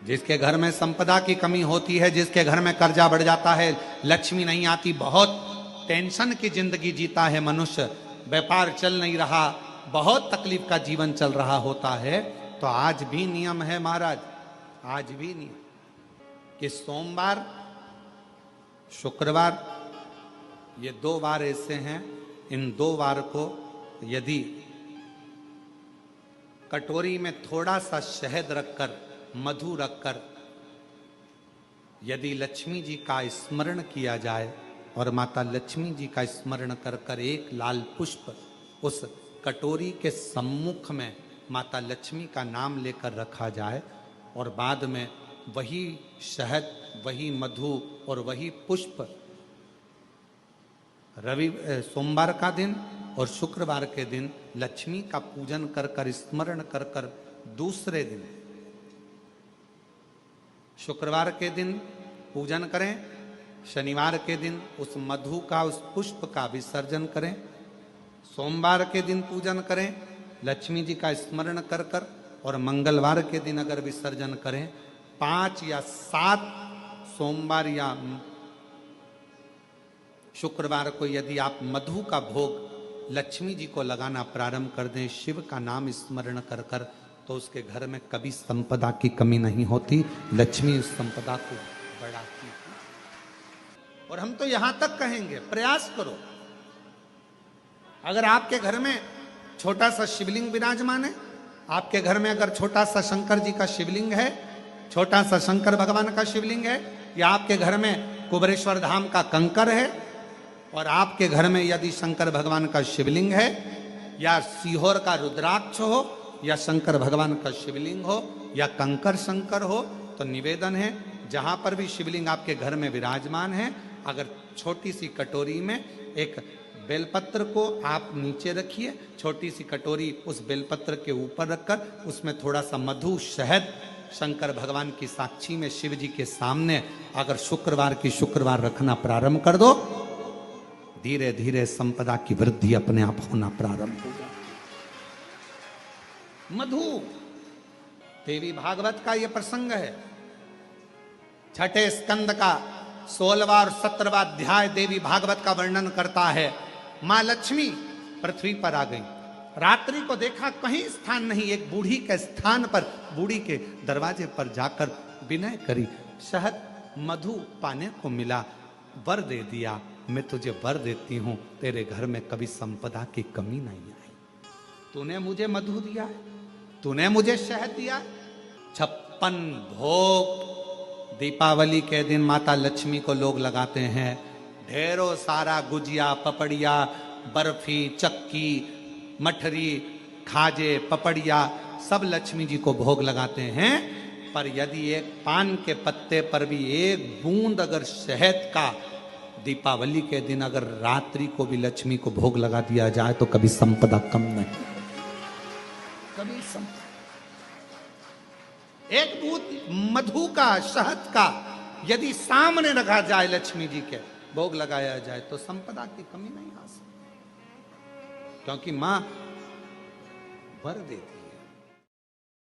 जिसके घर में संपदा की कमी होती है, जिसके घर में कर्जा बढ़ जाता है, लक्ष्मी नहीं आती, बहुत टेंशन की जिंदगी जीता है मनुष्य, व्यापार चल नहीं रहा, बहुत तकलीफ का जीवन चल रहा होता है, तो आज भी नियम है महाराज, आज भी नियम कि सोमवार शुक्रवार ये 2 वार ऐसे हैं, इन 2 वार को यदि कटोरी में थोड़ा सा शहद रखकर, मधु रखकर यदि लक्ष्मी जी का स्मरण किया जाए और माता लक्ष्मी जी का स्मरण कर कर एक लाल पुष्प उस कटोरी के सम्मुख में माता लक्ष्मी का नाम लेकर रखा जाए और बाद में वही शहद, वही मधु और वही पुष्प सोमवार का दिन और शुक्रवार के दिन लक्ष्मी का पूजन कर कर, स्मरण कर कर, दूसरे दिन शुक्रवार के दिन पूजन करें, शनिवार के दिन उस मधु का, उस पुष्प का विसर्जन करें, सोमवार के दिन पूजन करें लक्ष्मी जी का स्मरण कर कर, और मंगलवार के दिन अगर विसर्जन करें, 5 या 7 सोमवार या शुक्रवार को यदि आप मधु का भोग लक्ष्मी जी को लगाना प्रारंभ कर दें, शिव का नाम स्मरण कर कर, तो उसके घर में कभी संपदा की कमी नहीं होती, लक्ष्मी उस संपदा को बढ़ाती है। और हम तो यहां तक कहेंगे, प्रयास करो, अगर आपके घर में छोटा सा शिवलिंग विराजमान है, आपके घर में अगर छोटा सा शंकर जी का शिवलिंग है, छोटा सा शंकर भगवान का शिवलिंग है, या आपके घर में कुबेरेश्वर धाम का कंकर है, और आपके घर में यदि शंकर भगवान का शिवलिंग है, या सीहोर का रुद्राक्ष हो, या शंकर भगवान का शिवलिंग हो, या कंकर शंकर हो, तो निवेदन है जहां पर भी शिवलिंग आपके घर में विराजमान है, अगर छोटी सी कटोरी में एक बेलपत्र को आप नीचे रखिए, छोटी सी कटोरी उस बेलपत्र के ऊपर रखकर उसमें थोड़ा सा मधु, शहद, शंकर भगवान की साक्षी में शिव जी के सामने अगर शुक्रवार की शुक्रवार रखना प्रारंभ कर दो, धीरे धीरे संपदा की वृद्धि अपने आप होना प्रारंभ होगा। मधु, देवी भागवत का यह प्रसंग है, 6ठे स्कंद का 16वां और 17वां अध्याय देवी भागवत का वर्णन करता है। मां लक्ष्मी पृथ्वी पर आ गई, रात्रि को देखा कहीं स्थान नहीं, एक बूढ़ी के स्थान पर, बूढ़ी के दरवाजे पर जाकर विनय करी, शहद मधु पाने को मिला, वर दे दिया, मैं तुझे वर देती हूं, तेरे घर में कभी संपदा की कमी नहीं आई। तूने मुझे मधु दिया है, तूने मुझे शहद दिया है। 56 भोग दीपावली के दिन माता लक्ष्मी को लोग लगाते हैं, ढेरों सारा गुजिया, पपड़िया, बर्फी, चक्की, मठरी, खाजे, पपड़िया सब लक्ष्मी जी को भोग लगाते हैं। पर यदि एक पान के पत्ते पर भी एक बूंद अगर शहद का दीपावली के दिन अगर रात्रि को भी लक्ष्मी को भोग लगा दिया जाए तो कभी संपदा कम नहीं, कभी संपदा। एक बूंद मधु का, शहद का यदि सामने रखा जाए, लक्ष्मी जी के भोग लगाया जाए, तो संपदा की कमी नहीं आ सकती, क्योंकि मां वर देती।